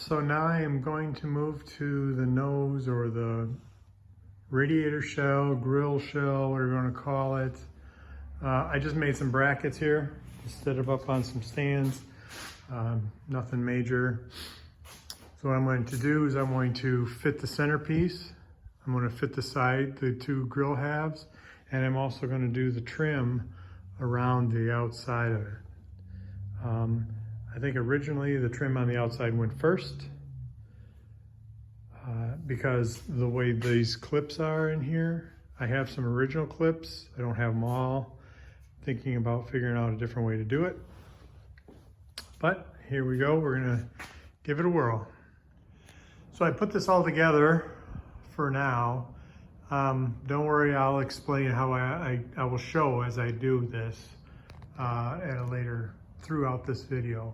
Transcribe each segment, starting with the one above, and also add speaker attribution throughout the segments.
Speaker 1: So now I am going to move to the nose or the radiator shell, grill shell, whatever you want to call it. I just made some brackets here to set it up on some stands. Nothing major. So what I'm going to do is I'm going to fit the centerpiece. I'm going to fit the side, the two grill halves, and I'm also going to do the trim around the outside of it. I think originally the trim on the outside went first because the way these clips are in here, I have some original clips. I don't have them all. Thinking about figuring out a different way to do it. But here we go. We're gonna give it a whirl. So I put this all together for now. Don't worry, I'll explain how I will show as I do this at a later throughout this video.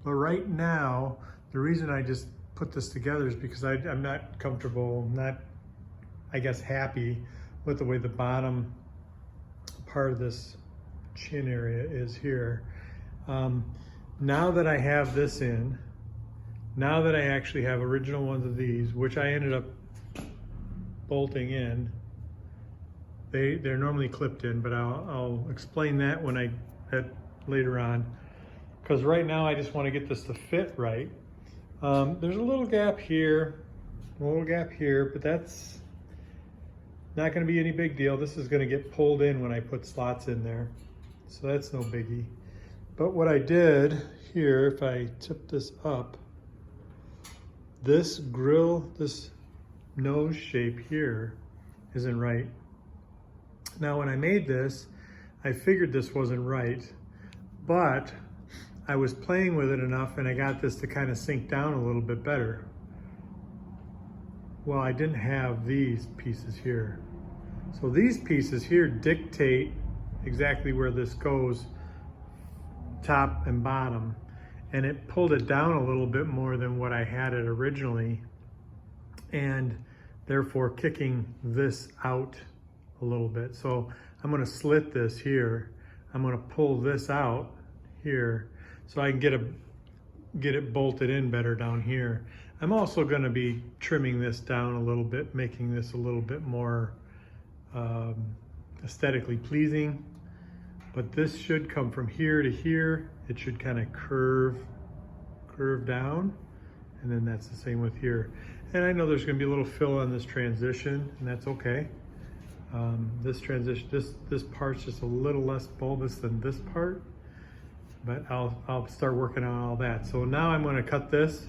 Speaker 1: But right now, the reason I just put this together is because I'm not comfortable, not, I guess, happy with the way the bottom part of this chin area is here. Now that I have this in, now that I actually have original ones of these, which I ended up bolting in, they're normally clipped in, but I'll explain that when later on. Because right now I just want to get this to fit right. There's a little gap here, but that's not going to be any big deal. This is going to get pulled in when I put slots in there, so that's no biggie. But what I did here, if I tip this up, this grill, this nose shape here isn't right. Now when I made this, I figured this wasn't right, but I was playing with it enough and I got this to kind of sink down a little bit better. Well, I didn't have these pieces here. So these pieces here dictate exactly where this goes, top and bottom. And it pulled it down a little bit more than what I had it originally. And therefore kicking this out a little bit. So I'm gonna slit this here. I'm gonna pull this out here so I can get it bolted in better down here. I'm also gonna be trimming this down a little bit, making this a little bit more aesthetically pleasing. But this should come from here to here. It should kind of curve down. And then that's the same with here. And I know there's gonna be a little fill on this transition, and that's okay. This transition, this part's just a little less bulbous than this part, but I'll start working on all that. So now I'm gonna cut this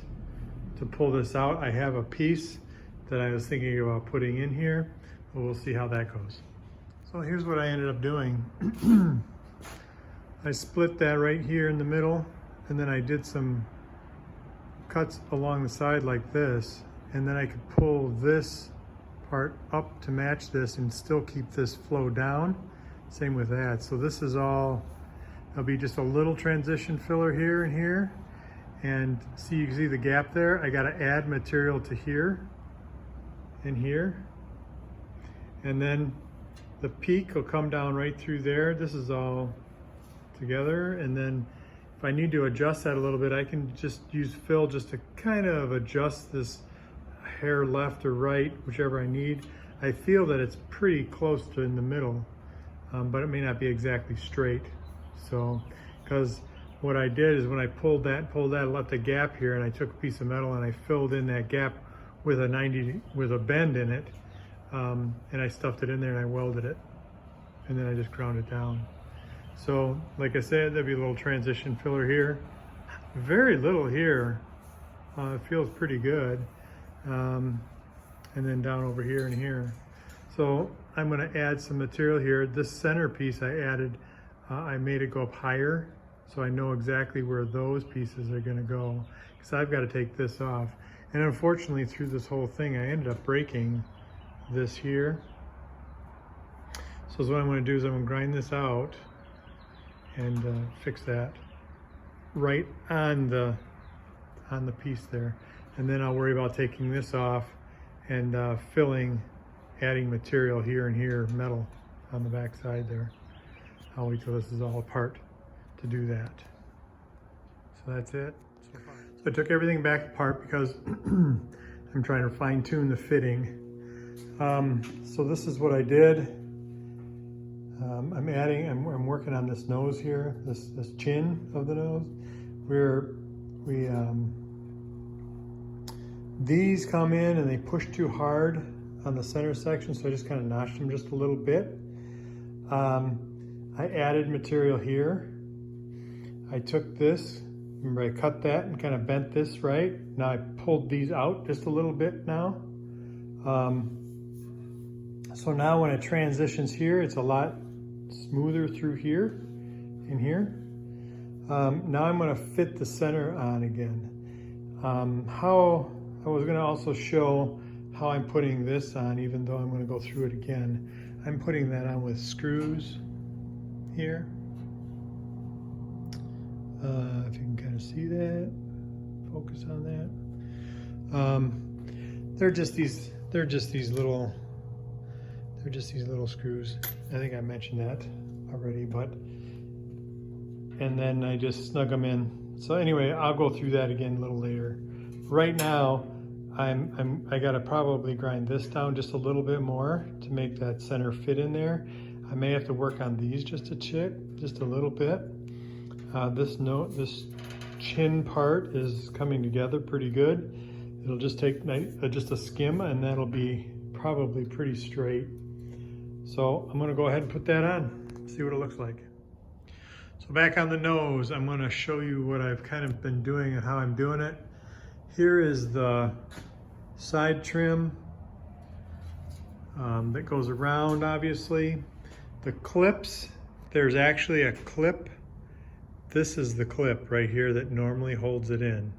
Speaker 1: to pull this out. I have a piece that I was thinking about putting in here, but we'll see how that goes. So here's what I ended up doing. I split that right here in the middle, and then I did some cuts along the side like this, and then I could pull this part up to match this and still keep this flow down. Same with that. So this is all, there'll be just a little transition filler here and here. And see, you can see the gap there. I gotta add material to here and here. And then the peak will come down right through there. This is all together. And then if I need to adjust that a little bit, I can just use fill just to kind of adjust this hair left or right, whichever I need. I feel that it's pretty close to in the middle, but it may not be exactly straight. So, because what I did is when I pulled that, I left a gap here, and I took a piece of metal and I filled in that gap with a bend in it, and I stuffed it in there and I welded it, and then I just ground it down. So, like I said, there'll be a little transition filler here. Very little here. It feels pretty good. And then down over here and here. So I'm going to add some material here. This center piece I added, I made it go up higher, so I know exactly where those pieces are going to go, because I've got to take this off. And unfortunately, through this whole thing, I ended up breaking this here. So what I'm going to do is I'm going to grind this out and fix that right on the piece there. And then I'll worry about taking this off and filling, adding material here and here, metal on the back side there. I'll wait till this is all apart to do that. So that's it so far. So I took everything back apart because I'm trying to fine tune the fitting. So this is what I did. I'm working on this nose here, this chin of the nose. These come in and they push too hard on the center section, so I just kind of notched them just a little bit. I added material here. I took this, remember I cut that and kind of bent this, right? Now I pulled these out just a little bit now. So now when it transitions here, it's a lot smoother through here and here. Now I'm going to fit the center on again. How I was going to also show how I'm putting this on, even though I'm going to go through it again. I'm putting that on with screws here. If you can kind of see that, focus on that. They're just these little screws. I think I mentioned that already, and then I just snug them in. So anyway, I'll go through that again a little later. Right now, I gotta probably grind this down just a little bit more to make that center fit in there. I may have to work on these just a little bit. This chin part is coming together pretty good. It'll just take just a skim, and that'll be probably pretty straight. So I'm gonna go ahead and put that on, see what it looks like. So back on the nose, I'm gonna show you what I've kind of been doing and how I'm doing it. Here is the side trim that goes around, obviously. The clips, there's actually a clip. This is the clip right here that normally holds it in.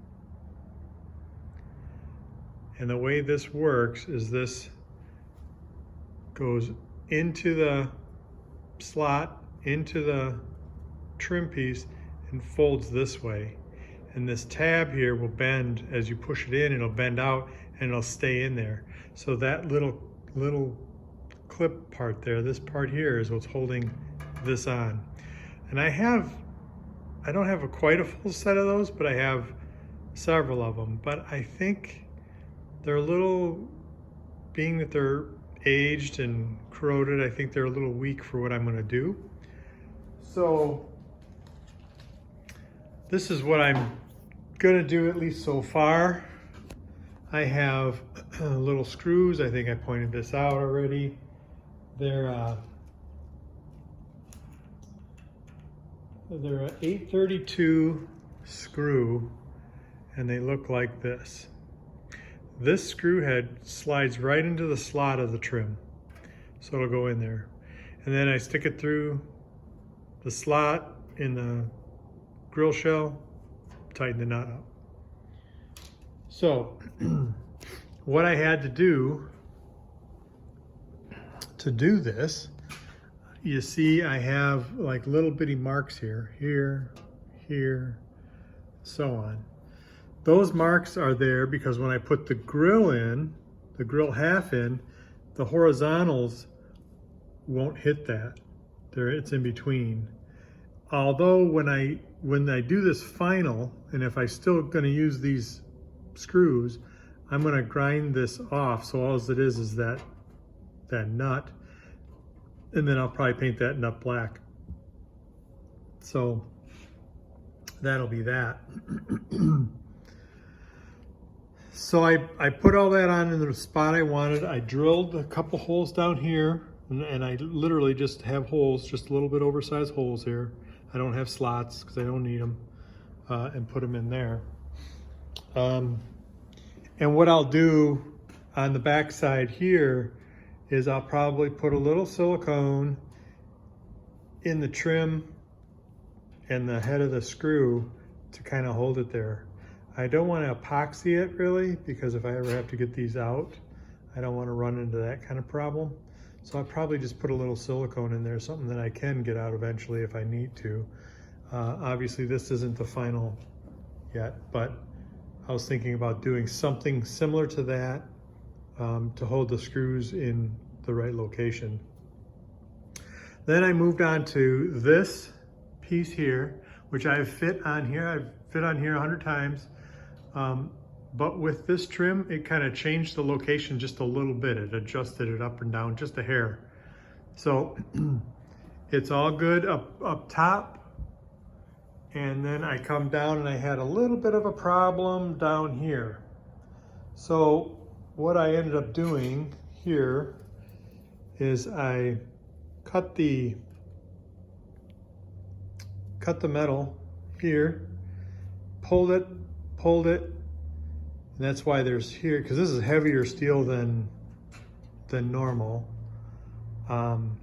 Speaker 1: And the way this works is this goes into the slot, into the trim piece, and folds this way. And this tab here will bend as you push it in, it'll bend out and it'll stay in there. So that little clip part there, this part here is what's holding this on. And I don't have quite a full set of those, but I have several of them. But I think they're a little, being that they're aged and corroded, I think they're a little weak for what I'm gonna do. So this is what I'm gonna do, at least so far. I have little screws. I think I pointed this out already. They're a 832 screw, and they look like this. This screw head slides right into the slot of the trim, so it'll go in there. And then I stick it through the slot in the grill shell, tighten the nut up. So what I had to do this, you see I have like little bitty marks here, here, so on. Those marks are there because when I put the grill in, the grill half in, the horizontals won't hit that. It's in between. Although when I do this final, and if I'm still gonna use these screws, I'm gonna grind this off, so all it is that nut, and then I'll probably paint that nut black. So that'll be that. So I put all that on in the spot I wanted. I drilled a couple holes down here, and I literally just have holes, just a little bit oversized holes here. I don't have slots because I don't need them, and put them in there. And what I'll do on the back side here is I'll probably put a little silicone in the trim and the head of the screw to kind of hold it there. I don't want to epoxy it really, because if I ever have to get these out, I don't want to run into that kind of problem. So I'll probably just put a little silicone in there, something that I can get out eventually if I need to. Obviously this isn't the final yet, but I was thinking about doing something similar to that to hold the screws in the right location. Then I moved on to this piece here, which I've fit on here. I've fit on here 100 times. But with this trim, it kind of changed the location just a little bit. It adjusted it up and down just a hair. So it's all good up top. And then I come down and I had a little bit of a problem down here. So what I ended up doing here is I cut the metal here, pulled it, and that's why there's here, because this is heavier steel than normal. And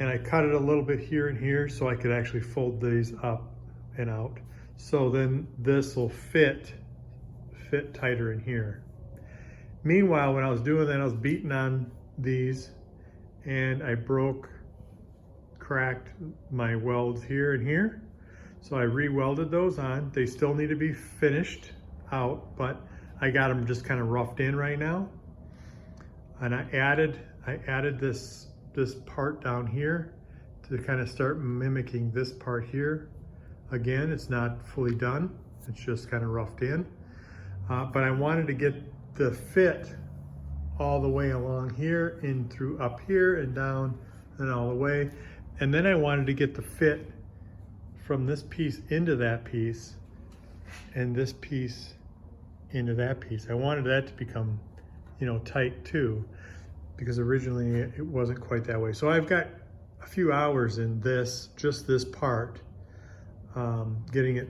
Speaker 1: I cut it a little bit here and here so I could actually fold these up and out. So then this will fit tighter in here. Meanwhile, when I was doing that, I was beating on these and I cracked my welds here and here. So I re-welded those on. They still need to be finished out, but I got them just kind of roughed in right now. And I added this part down here to kind of start mimicking this part here. Again, it's not fully done. It's just kind of roughed in. But I wanted to get the fit all the way along here, in through up here and down and all the way. And then I wanted to get the fit from this piece into that piece and this piece into that piece. I wanted that to become, you know, tight too, because originally it wasn't quite that way. So I've got a few hours in this, just this part, getting it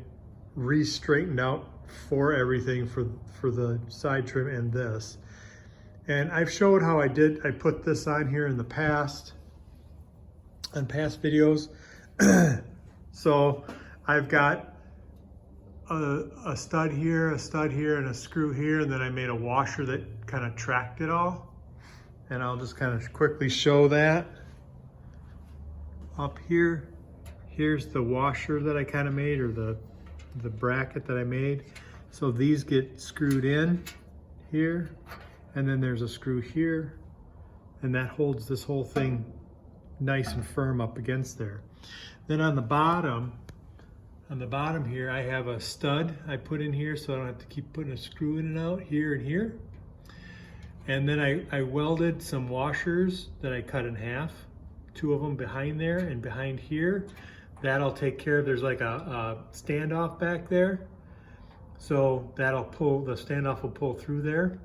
Speaker 1: re-straightened out for everything for the side trim and this. And I've showed how I put this on here in the past, on past videos. So I've got a stud here, and a screw here, and then I made a washer that kind of tracked it all. And I'll just kind of quickly show that. Up here, here's the washer that I kind of made, or the bracket that I made. So these get screwed in here, and then there's a screw here, and that holds this whole thing nice and firm up against there. Then on the bottom here, I have a stud I put in here so I don't have to keep putting a screw in and out here and here. And then I welded some washers that I cut in half, 2 of them behind there and behind here. That'll take care of, there's like a standoff back there. So that'll pull, the standoff will pull through there.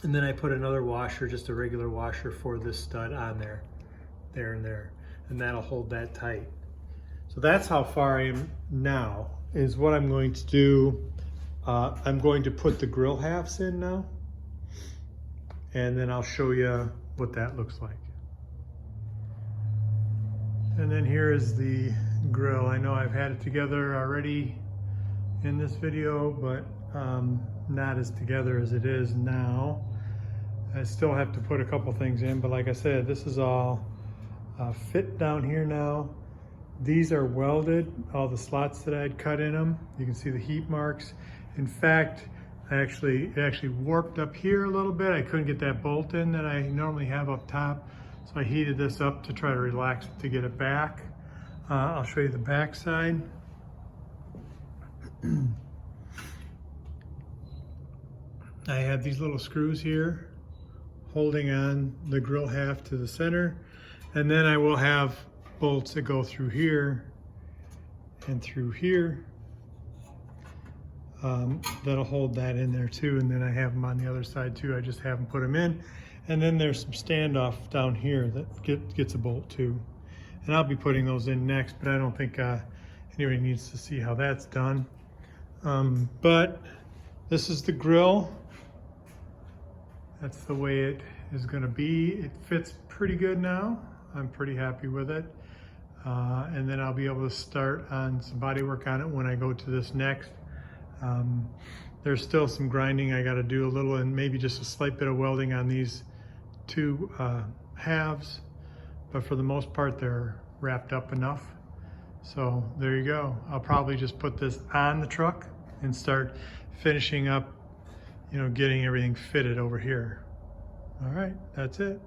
Speaker 1: And then I put another washer, just a regular washer for this stud on there, there and there. And that'll hold that tight. So that's how far I am now, is what I'm going to do. I'm going to put the grill halves in now, and then I'll show you what that looks like. And then here is the grill. I know I've had it together already in this video, but not as together as it is now. I still have to put a couple things in, but like I said, this is all fit down here now. These are welded, all the slots that I had cut in them. You can see the heat marks. In fact, it actually warped up here a little bit. I couldn't get that bolt in that I normally have up top. So I heated this up to try to relax it to get it back. I'll show you the back side. I have these little screws here holding on the grill half to the center. And then I will have bolts that go through here and through here. That'll hold that in there too. And then I have them on the other side too. I just haven't put them in. And then there's some standoff down here that gets a bolt too. And I'll be putting those in next, but I don't think anybody needs to see how that's done. But this is the grill. That's the way it is gonna be. It fits pretty good now. I'm pretty happy with it. And then I'll be able to start on some body work on it when I go to this next. There's still some grinding I gotta do a little, and maybe just a slight bit of welding on these 2 halves. But for the most part, they're wrapped up enough. So there you go. I'll probably just put this on the truck and start finishing up, you know, getting everything fitted over here. All right, that's it.